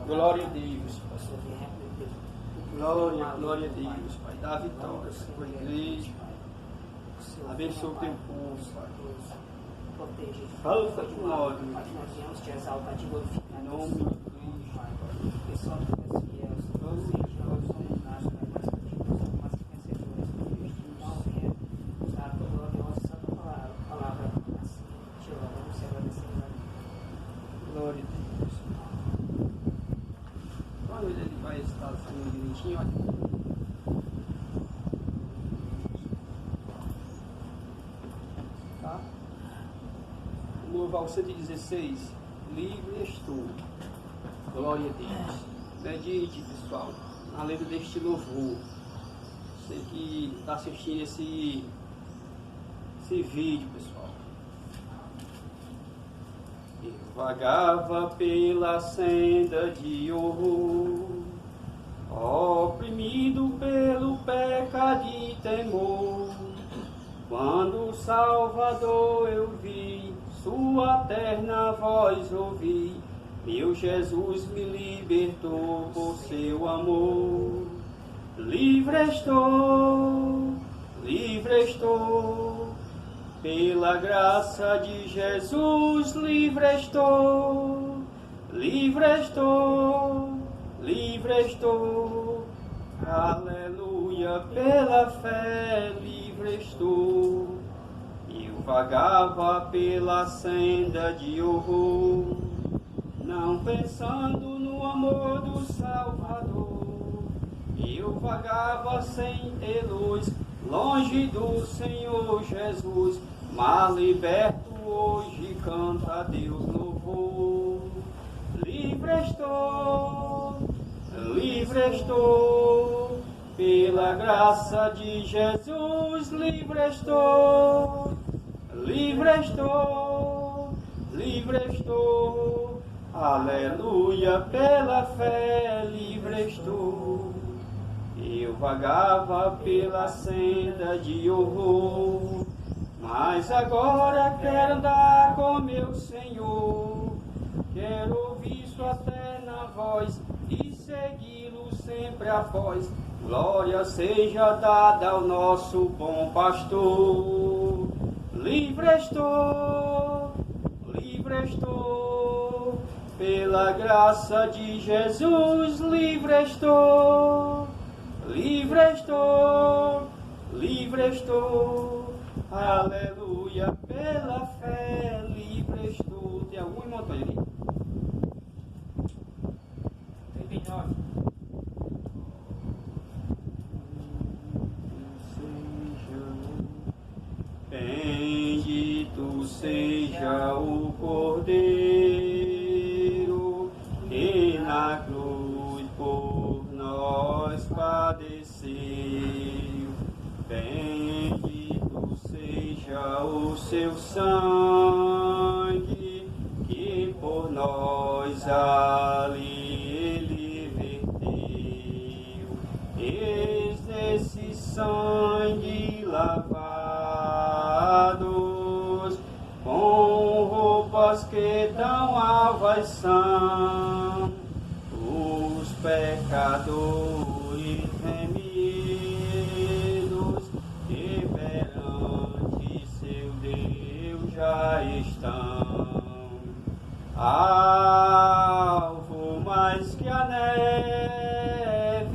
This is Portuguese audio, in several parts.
Glória a Deus, Pai. Glória a Deus, Pai. Dá a vitória para a igreja. Abençoa o teu povo, Pai. Fala com nós, Pai, que nós viemos te exaltar, te glorificar. Em nome de Cristo. Pai, que só tu és fiel, só tu és fiel, nós somos nada, Pai, mas que tu somos mais que vencedores, por Cristo. Então, venha usar a tua gloriosa e santa palavra, assim, te louvamos e agradecemos a Deus. Glória a Deus. Quando ele vai estar saindo direitinho, olha. Tá? Louvar 116. Livre estou. Glória a Deus. Medite, pessoal, na letra deste louvor. Você que está assistindo esse vídeo, pessoal. Eu vagava pela senda de horror, oprimido pelo pecado e temor. Quando o Salvador eu vi, sua terna voz ouvi, meu Jesus me libertou por seu amor. Livre estou, pela graça de Jesus, livre estou, aleluia, pela fé, livre estou. Eu vagava pela senda de horror, não pensando no amor do Salvador. Eu vagava sem ter luz, longe do Senhor Jesus, mas liberto hoje canta a Deus louvor. Livre estou, pela graça de Jesus, livre estou, aleluia, pela fé, livre estou. Eu vagava pela senda de horror, mas agora quero andar com meu Senhor. Quero ouvir sua terna voz e segui-lo sempre após. Glória seja dada ao nosso bom pastor. Livre estou, pela graça de Jesus, livre estou, aleluia, pela fé, livre estou. Tem algum irmão aqui? Tem bem nós. Bendito seja o Cordeiro que na cruz por nós padeceu. Bendito seja o seu sangue que por nós ali ele verteu. Eis nesse sangue lavados, com roupas que dão salvação, os pecadores remidos que perante seu Deus já estão. Alvo mais que a neve,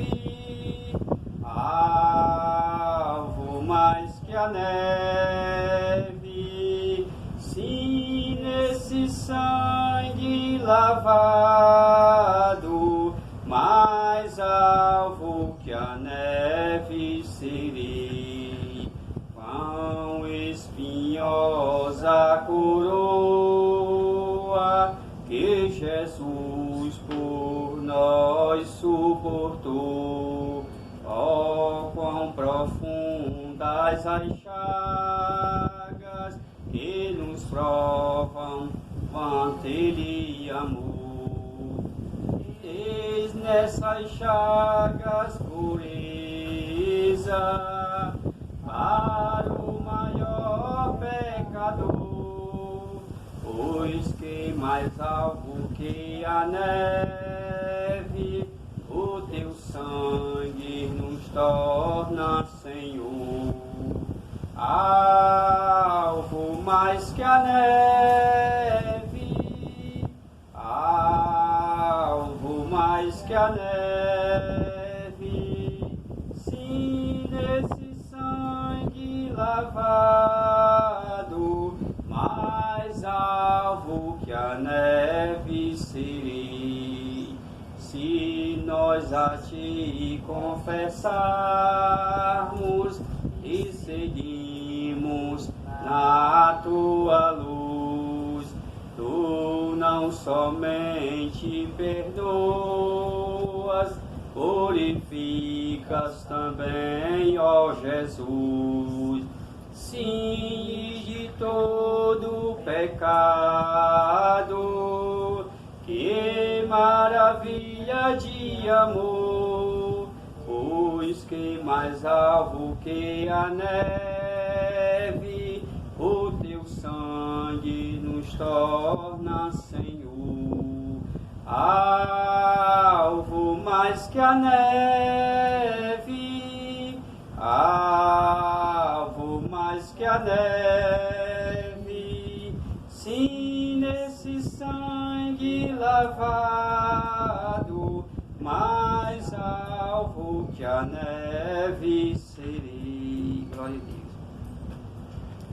alvo mais que a neve, sim, nesse sangue lavado, mais alvo que a neve serei. Quão espinhosa coroa que Jesus por nós suportou. Oh, quão profundas as chagas que nos provam quanto Ele amou. Eis nessas chagas pureza para o maior pecador, pois que mais alvo que a neve que a neve, sim, nesse sangue lavado, mais alvo que a neve serei, se nós a ti confessarmos e seguimos na tua luz. Tu não somente perdoas, purificas também, ó Jesus. Sim, de todo pecado, que maravilha de amor, pois que mais alvo que a neve, o teu sangue nos torna, Senhor, alvo mais que a neve, alvo mais que a neve, sim, nesse sangue lavado, mais alvo que a neve serei. Glória a Deus.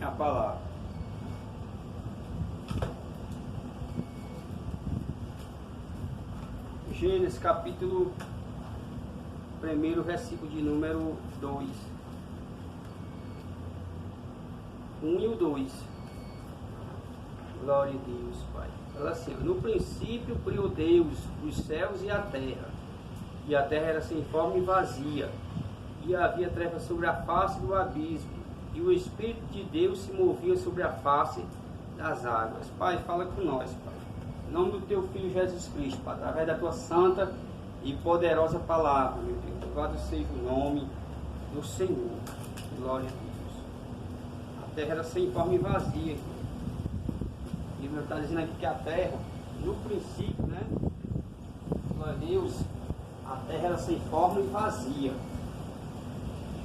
É a palavra. Gênesis capítulo 1, versículo de número 2. 1 e o 2. Glória a Deus, Pai. Fala assim: no princípio criou Deus os céus e a terra era sem forma e vazia, e havia trevas sobre a face do abismo, e o Espírito de Deus se movia sobre a face das águas. Pai, fala com nós, Pai. Em nome do teu Filho Jesus Cristo, Pai, através da tua santa e poderosa palavra, meu Deus. Louvado seja o nome do Senhor. Glória a Deus. A terra era sem forma e vazia. E ele está dizendo aqui que a terra, no princípio, né? Glória a Deus, a terra era sem forma e vazia.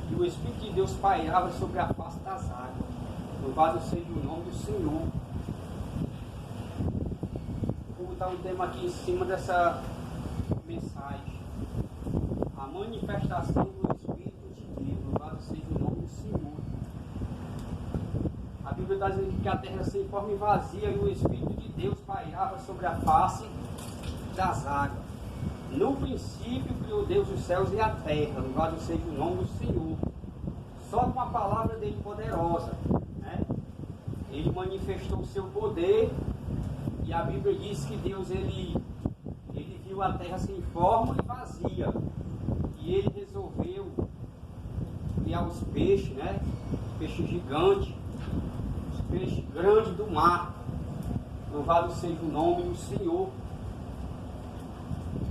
E o Espírito de Deus pairava sobre a face das águas. Louvado seja o nome do Senhor. Vou botar um tema aqui em cima dessa mensagem: a manifestação do Espírito de Deus. Louvado seja o nome do Senhor. A Bíblia está dizendo que a terra era sem forma e vazia, e o Espírito de Deus pairava sobre a face das águas. No princípio criou Deus os céus e a terra. Louvado seja o nome do Senhor. Só com a palavra dele poderosa, né? Ele manifestou o seu poder. E a Bíblia diz que Deus ele viu a terra sem forma e vazia, e ele resolveu criar os peixes, né? Os peixes gigantes, os peixes grandes do mar. Louvado seja o nome do Senhor.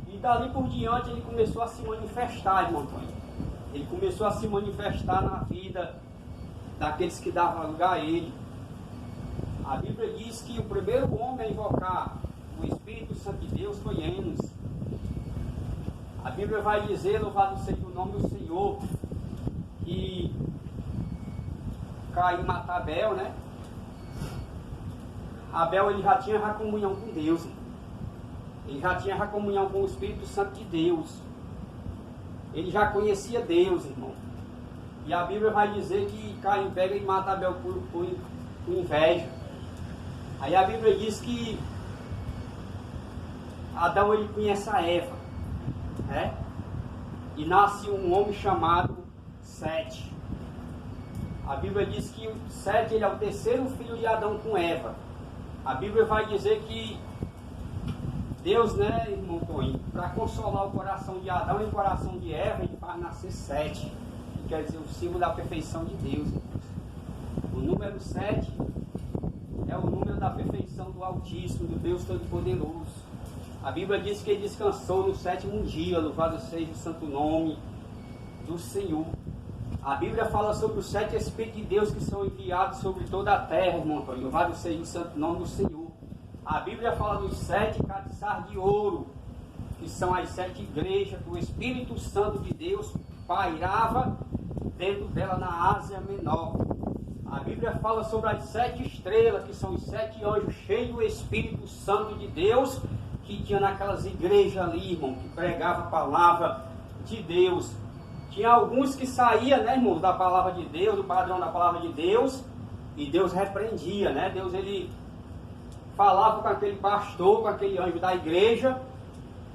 E dali por diante ele começou a se manifestar, irmão Antônio. Ele começou a se manifestar na vida daqueles que davam lugar a ele. A Bíblia diz que o primeiro homem a invocar o Espírito Santo de Deus foi Enos. A Bíblia vai dizer, louvado seja o nome do Senhor, que Caim matou Abel, né? Abel ele já tinha comunhão com Deus. Ele já tinha comunhão com o Espírito Santo de Deus. Ele já conhecia Deus, irmão. E a Bíblia vai dizer que Caim pega e mata Abel por inveja. Aí a Bíblia diz que Adão ele conhece a Eva, né? E nasce um homem chamado Sete. A Bíblia diz que Sete ele é o terceiro filho de Adão com Eva. A Bíblia vai dizer que Deus, né, irmão Toninho, para consolar o coração de Adão e o coração de Eva, ele faz nascer Sete, que quer dizer o símbolo da perfeição de Deus. O número 7 é o número da perfeição do Altíssimo, do Deus Todo-Poderoso. A Bíblia diz que ele descansou no 7º dia, louvado seja o santo nome do Senhor. A Bíblia fala sobre os 7 Espíritos de Deus que são enviados sobre toda a terra, irmão Antônio. Louvado seja o santo nome do Senhor. A Bíblia fala dos 7 castiçais de ouro, que são as 7 igrejas que o Espírito Santo de Deus pairava dentro dela na Ásia Menor. A Bíblia fala sobre as 7 estrelas, que são os 7 anjos cheios do Espírito Santo de Deus, que que tinha naquelas igrejas ali, irmão, que pregava a palavra de Deus. Tinha alguns que saíam, né, irmãos, da palavra de Deus, do padrão da palavra de Deus, e Deus repreendia, né? Deus, ele falava com aquele pastor, com aquele anjo da igreja,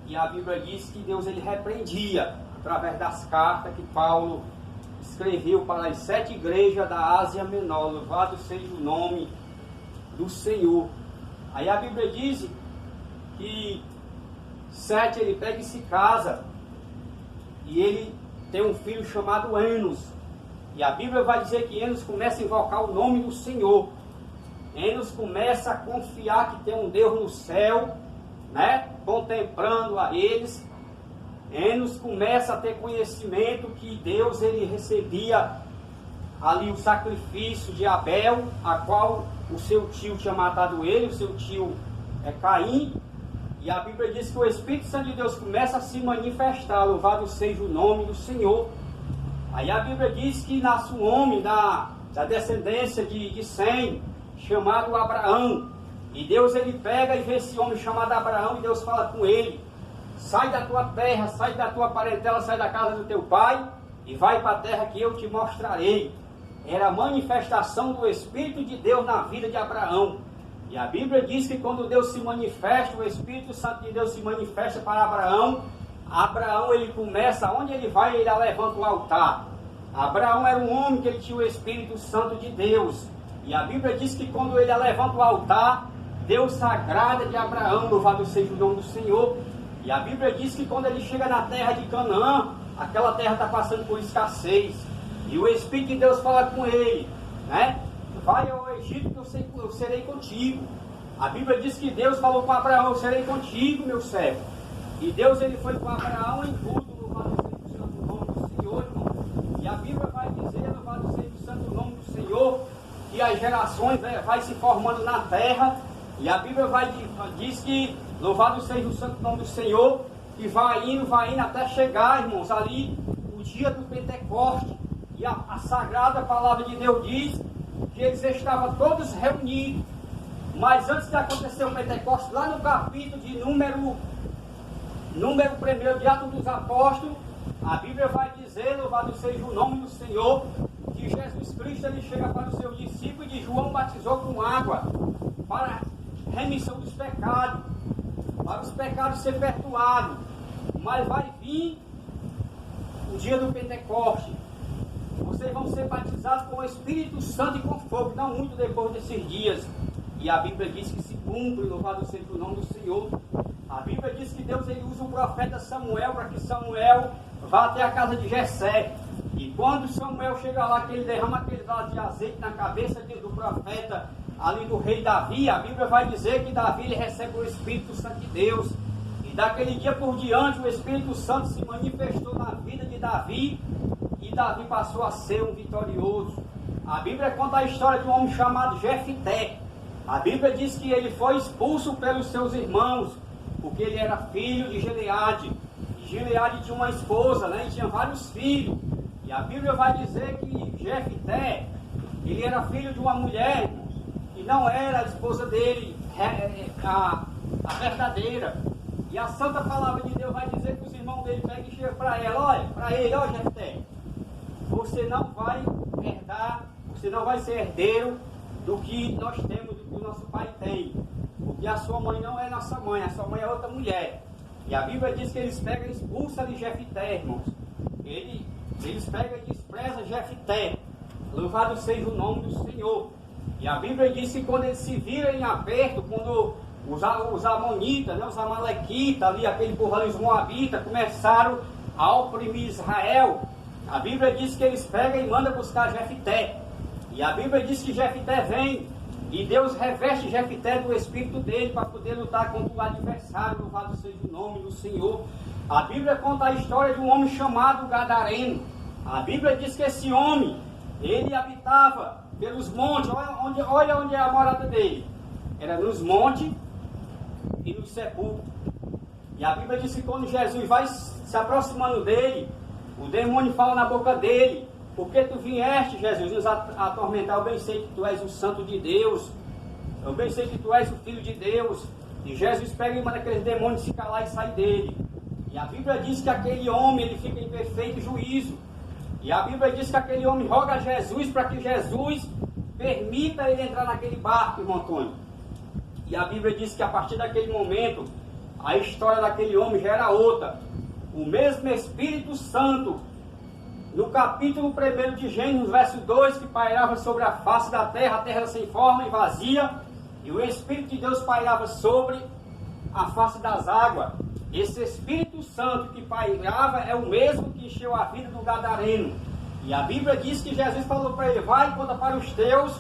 e a Bíblia diz que Deus, ele repreendia, através das cartas que Paulo escreveu para as 7 igrejas da Ásia Menor. Louvado seja o nome do Senhor. Aí a Bíblia diz que 7 ele pega e se casa, e ele tem um filho chamado Enos, e a Bíblia vai dizer que Enos começa a invocar o nome do Senhor. Enos começa a confiar que tem um Deus no céu, né, contemplando a eles. Enos começa a ter conhecimento que Deus, ele recebia ali o sacrifício de Abel, a qual o seu tio tinha matado ele, o seu tio é Caim. E a Bíblia diz que o Espírito Santo de Deus começa a se manifestar, louvado seja o nome do Senhor. Aí a Bíblia diz que nasce um homem da descendência de Sem, chamado Abraão. E Deus, ele pega e vê esse homem chamado Abraão, e Deus fala com ele: sai da tua terra, sai da tua parentela, sai da casa do teu pai, e vai para a terra que eu te mostrarei. Era a manifestação do Espírito de Deus na vida de Abraão. E a Bíblia diz que quando Deus se manifesta, o Espírito Santo de Deus se manifesta para Abraão. Abraão, ele começa, onde ele vai, ele levanta o altar. Abraão era um homem que ele tinha o Espírito Santo de Deus. E a Bíblia diz que quando ele levanta o altar, Deus sagrada de Abraão, louvado seja o nome do Senhor. E a Bíblia diz que quando ele chega na terra de Canaã, aquela terra está passando por escassez. E o Espírito de Deus fala com ele, né? Vai ao Egito que eu serei contigo. A Bíblia diz que Deus falou com Abraão: eu serei contigo, meu servo. E Deus, ele foi com Abraão em tudo, louvado seja o santo nome do Senhor, irmão. E a Bíblia vai dizer, louvado seja o santo nome do Senhor, que as gerações vai se formando na terra. E a Bíblia diz que, louvado seja o santo nome do Senhor, que vai indo até chegar, irmãos, ali o dia do Pentecoste. E a sagrada palavra de Deus diz que eles estavam todos reunidos. Mas antes de acontecer o Pentecostes, lá no capítulo de número 1 de Atos dos Apóstolos, a Bíblia vai dizer, louvado seja o nome do Senhor, que Jesus Cristo, ele chega para os seus discípulos, e João batizou com água para remissão dos pecados, para os pecados ser perdoados. Mas vai vir o dia do Pentecoste. Vocês vão ser batizados com o Espírito Santo e com fogo, não muito depois desses dias. E a Bíblia diz que se cumpre, louvado seja o nome do Senhor. A Bíblia diz que Deus, ele usa o profeta Samuel para que Samuel vá até a casa de Jessé. E quando Samuel chega lá, que ele derrama aquele vaso de azeite na cabeça do profeta ali do rei Davi, a Bíblia vai dizer que Davi, ele recebe o Espírito Santo de Deus. E daquele dia por diante, o Espírito Santo se manifestou na vida de Davi, e Davi passou a ser um vitorioso. A Bíblia conta a história de um homem chamado Jefté. A Bíblia diz que ele foi expulso pelos seus irmãos, porque ele era filho de Gileade. E Gileade tinha uma esposa, né, e tinha vários filhos. E a Bíblia vai dizer que Jefté, ele era filho de uma mulher, que não era a esposa dele, a verdadeira. E a santa palavra de Deus vai dizer que os irmãos dele pegam e chegam para ela: olha, para ele, ó Jefté, você não vai herdar, você não vai ser herdeiro do que nós temos, do que o nosso pai tem. Porque a sua mãe não é nossa mãe, a sua mãe é outra mulher. E a Bíblia diz que eles pegam e expulsam de Jefté, irmãos. Eles pegam e desprezam Jefté. Louvado seja o nome do Senhor. E a Bíblia diz que quando eles se viram em aperto, quando os amonitas, né, os amalequitas, ali, aquele povo ali, os moabitas, começaram a oprimir Israel, a Bíblia diz que eles pegam e mandam buscar Jefté. E a Bíblia diz que Jefté vem, e Deus reveste Jefté do espírito dele para poder lutar contra o adversário. Louvado seja o nome do Senhor. A Bíblia conta a história de um homem chamado Gadareno. A Bíblia diz que esse homem, ele habitava pelos montes. Olha onde é a morada dele. Era nos montes e nos sepulcros. E a Bíblia diz que quando Jesus vai se aproximando dele, o demônio fala na boca dele: porque tu vieste, Jesus, nos atormentar? Eu bem sei que tu és o Santo de Deus. Eu bem sei que tu és o Filho de Deus. E Jesus pega e manda aqueles demônios se calar e sair dele. E a Bíblia diz que aquele homem ele fica em perfeito juízo. E a Bíblia diz que aquele homem roga a Jesus para que Jesus permita ele entrar naquele barco, irmão Antônio. E a Bíblia diz que a partir daquele momento, a história daquele homem já era outra. O mesmo Espírito Santo, no capítulo 1 de Gênesis, verso 2, que pairava sobre a face da terra, a terra era sem forma e vazia, e o Espírito de Deus pairava sobre a face das águas. Esse Espírito Santo que pairava é o mesmo que encheu a vida do gadareno. E a Bíblia diz que Jesus falou para ele: vai e conta para os teus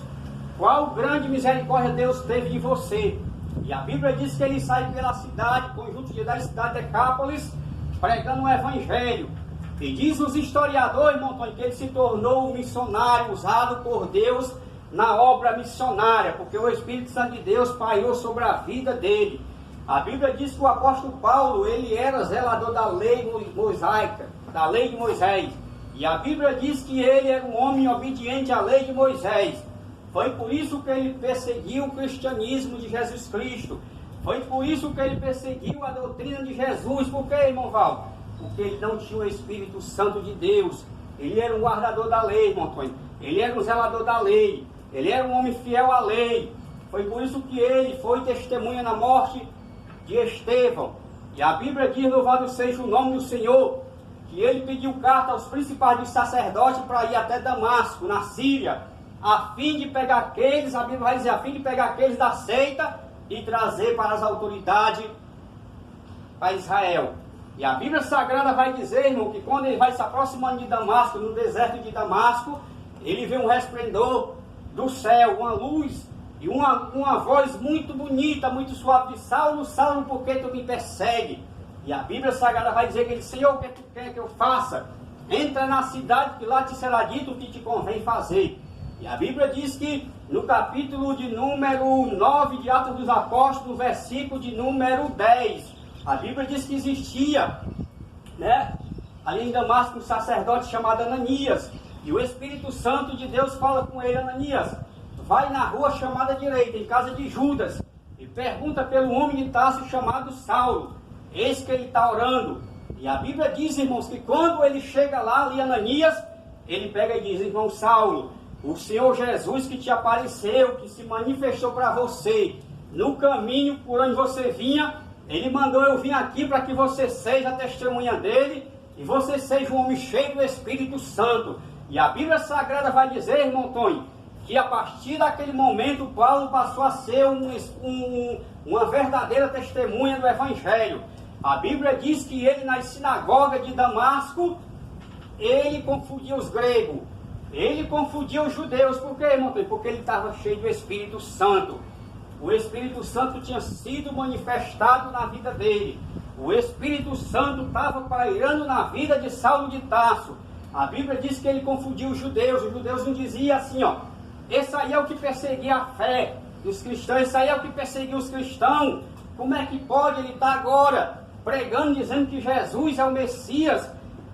qual grande misericórdia Deus teve de você. E a Bíblia diz que ele sai pela cidade, conjunto da cidade de Decápolis, pregando o Evangelho. E diz os historiadores, irmão Antônio, que ele se tornou um missionário usado por Deus na obra missionária, porque o Espírito Santo de Deus pairou sobre a vida dele. A Bíblia diz que o apóstolo Paulo, ele era zelador da lei mosaica, da lei de Moisés. E a Bíblia diz que ele era um homem obediente à lei de Moisés. Foi por isso que ele perseguiu o cristianismo de Jesus Cristo. Foi por isso que ele perseguiu a doutrina de Jesus. Por quê, irmão Val? Porque ele não tinha o Espírito Santo de Deus. Ele era um guardador da lei, irmão Antônio. Ele era um zelador da lei. Ele era um homem fiel à lei. Foi por isso que ele foi testemunha na morte de Estevão. E a Bíblia diz, louvado seja o nome do Senhor, que ele pediu carta aos principais dos sacerdotes para ir até Damasco, na Síria, a fim de pegar aqueles, a Bíblia vai dizer, a fim de pegar aqueles da seita e trazer para as autoridades para Israel. E a Bíblia Sagrada vai dizer, irmão, que quando ele vai se aproximando de Damasco, no deserto de Damasco, ele vê um resplendor do céu, uma luz e uma voz muito bonita, muito suave de Saulo, Saulo, por que tu me persegue? E a Bíblia Sagrada vai dizer que ele, Senhor, o que tu quer que eu faça? Entra na cidade que lá te será dito o que te convém fazer. E a Bíblia diz que no capítulo de número 9 de Atos dos Apóstolos, versículo de número 10, a Bíblia diz que existia, ali em Damasco, um sacerdote chamado Ananias. E o Espírito Santo de Deus fala com ele: Ananias, vai na rua chamada direita, em casa de Judas, e pergunta pelo homem de Tarso chamado Saulo. Eis que ele está orando. E a Bíblia diz, irmãos, que quando ele chega lá, ali Ananias, ele pega e diz: irmão Saulo, o Senhor Jesus que te apareceu, que se manifestou para você, no caminho por onde você vinha, ele mandou eu vir aqui para que você seja a testemunha dele, e você seja um homem cheio do Espírito Santo. E a Bíblia Sagrada vai dizer, irmão Antônio, que a partir daquele momento, Paulo passou a ser uma verdadeira testemunha do Evangelho. A Bíblia diz que ele, nas sinagogas de Damasco, ele confundia os gregos, ele confundia os judeus. Por quê, irmão? Porque ele estava cheio do Espírito Santo. O Espírito Santo tinha sido manifestado na vida dele. O Espírito Santo estava pairando na vida de Saulo de Tarso. A Bíblia diz que ele confundia os judeus não diziam assim, esse aí é o que perseguia a fé dos cristãos, esse aí é o que perseguia os cristãos. Como é que pode ele estar agora pregando, dizendo que Jesus é o Messias?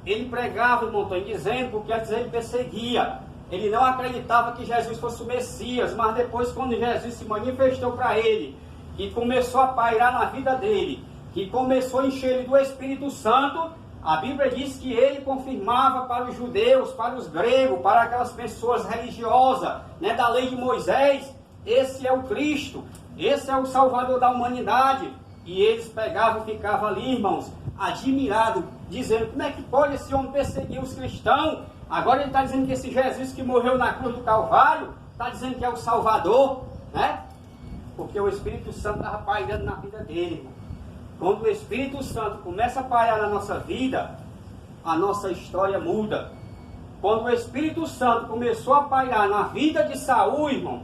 Ele pregava, irmão Antônio, dizendo, porque antes ele perseguia. Ele não acreditava que Jesus fosse o Messias, mas depois, quando Jesus se manifestou para ele, que começou a pairar na vida dele, que começou a encher ele do Espírito Santo, a Bíblia diz que ele confirmava para os judeus, para os gregos, para aquelas pessoas religiosas, da lei de Moisés: esse é o Cristo, esse é o Salvador da humanidade. E eles pegavam e ficavam ali, irmãos, admirados, dizendo: como é que pode esse homem perseguir os cristãos? Agora ele está dizendo que esse Jesus que morreu na cruz do Calvário, está dizendo que é o Salvador, Porque o Espírito Santo estava pairando na vida dele, irmão. Quando o Espírito Santo começa a pairar na nossa vida, a nossa história muda. Quando o Espírito Santo começou a pairar na vida de Saul, irmão,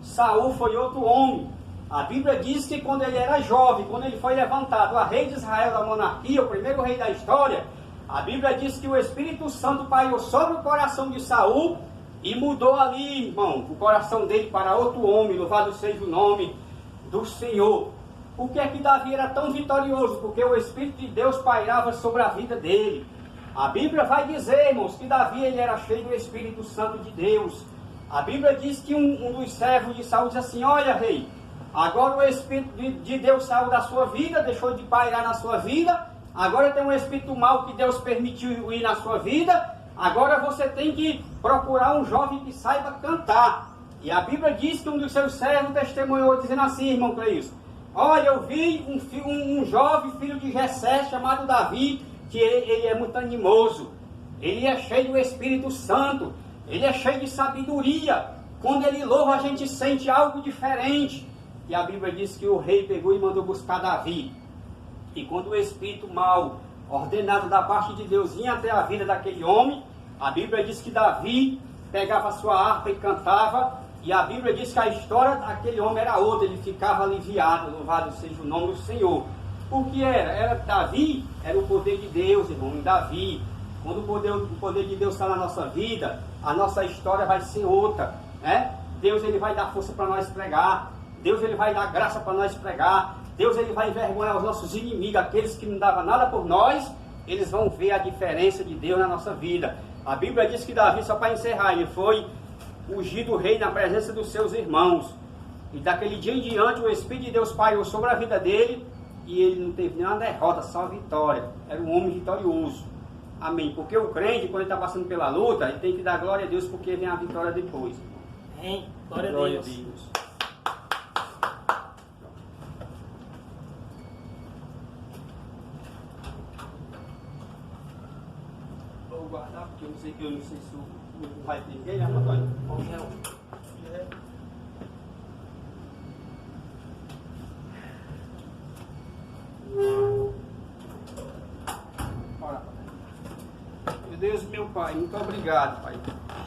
Saul foi outro homem. A Bíblia diz que quando ele era jovem, quando ele foi levantado a rei de Israel da monarquia, o primeiro rei da história, a Bíblia diz que o Espírito Santo pairou sobre o coração de Saul e mudou ali, irmão, o coração dele para outro homem. Louvado seja o nome do Senhor. Por que é que Davi era tão vitorioso? Porque o Espírito de Deus pairava sobre a vida dele. A Bíblia vai dizer, irmãos, que Davi ele era cheio do Espírito Santo de Deus. A Bíblia diz que um dos servos de Saul diz assim: olha, rei, Agora o Espírito de Deus saiu da sua vida, deixou de pairar na sua vida. Agora tem um espírito mau que Deus permitiu ir na sua vida. Agora você tem que procurar um jovem que saiba cantar. E a Bíblia diz que um dos seus servos testemunhou, dizendo assim, irmão Cleilson: olha, eu vi um jovem filho de Jessé, chamado Davi, que ele é muito animoso. Ele é cheio do Espírito Santo. Ele é cheio de sabedoria. Quando ele louva, a gente sente algo diferente. E a Bíblia diz que o rei pegou e mandou buscar Davi. E quando o espírito mau, ordenado da parte de Deus, vinha até a vida daquele homem, a Bíblia diz que Davi pegava a sua harpa e cantava. E a Bíblia diz que a história daquele homem era outra. Ele ficava aliviado, louvado seja o nome do Senhor. Por que era Davi, era o poder de Deus, irmão, em Davi. Quando o poder de Deus está na nossa vida, a nossa história vai ser outra, né? Deus, ele vai dar força para nós pregar. Deus, ele vai dar graça para nós pregar. Deus, ele vai envergonhar os nossos inimigos, aqueles que não davam nada por nós. Eles vão ver a diferença de Deus na nossa vida. A Bíblia diz que Davi, só para encerrar, ele foi ungido rei na presença dos seus irmãos. E daquele dia em diante, o Espírito de Deus pairou sobre a vida dele. E ele não teve nenhuma derrota, só vitória. Era um homem vitorioso. Amém. Porque o crente, quando ele está passando pela luta, ele tem que dar glória a Deus, porque vem a vitória depois. Amém. Glória a Deus. Vou guardar, porque eu não sei se o vai ter ninguém, né, Antônio? Meu Deus, meu Pai, muito obrigado, Pai,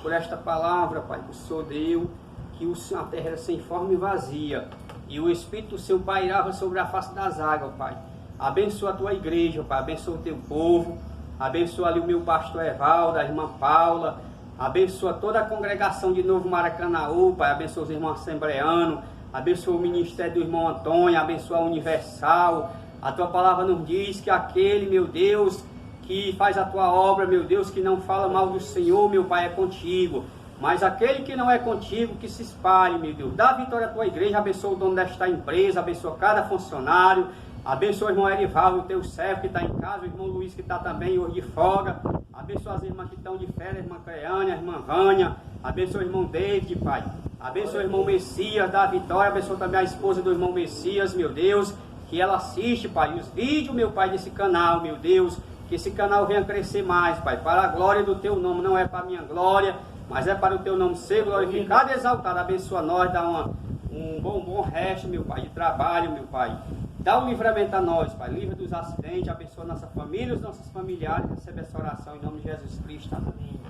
por esta palavra, Pai, que o Senhor deu, que a terra era sem forma e vazia, e o Espírito do Senhor pairava sobre a face das águas, Pai. Abençoa a tua igreja, Pai, abençoa o teu povo, abençoa ali o meu pastor Evaldo, a irmã Paula, abençoa toda a congregação de Novo Maracanaú, Pai, abençoa os irmãos assembleanos, abençoa o ministério do irmão Antônio, abençoa a Universal. A tua palavra nos diz que aquele, meu Deus, que faz a tua obra, meu Deus, que não fala mal do Senhor, meu Pai, é contigo. Mas aquele que não é contigo, que se espalhe, meu Deus. Dá vitória à tua igreja, abençoa o dono desta empresa, abençoa cada funcionário, abençoa o irmão Erivaldo, o teu servo que está em casa, o irmão Luiz que está também hoje de folga, abençoa as irmãs que estão de férias, a irmã Cleane, a irmã Vânia, abençoa o irmão David, Pai, abençoa o irmão Messias, dá vitória, abençoa também a esposa do irmão Messias, meu Deus, que ela assiste, Pai, os vídeos, meu Pai, desse canal, meu Deus, que esse canal venha crescer mais, Pai, para a glória do teu nome, não é para a minha glória, mas é para o teu nome ser glorificado e exaltado. Abençoa nós, dá um bom resto, meu Pai, de trabalho, meu Pai. Dá um livramento a nós, Pai, livra dos acidentes, abençoa nossa família, os nossos familiares, recebe essa oração em nome de Jesus Cristo. Amém.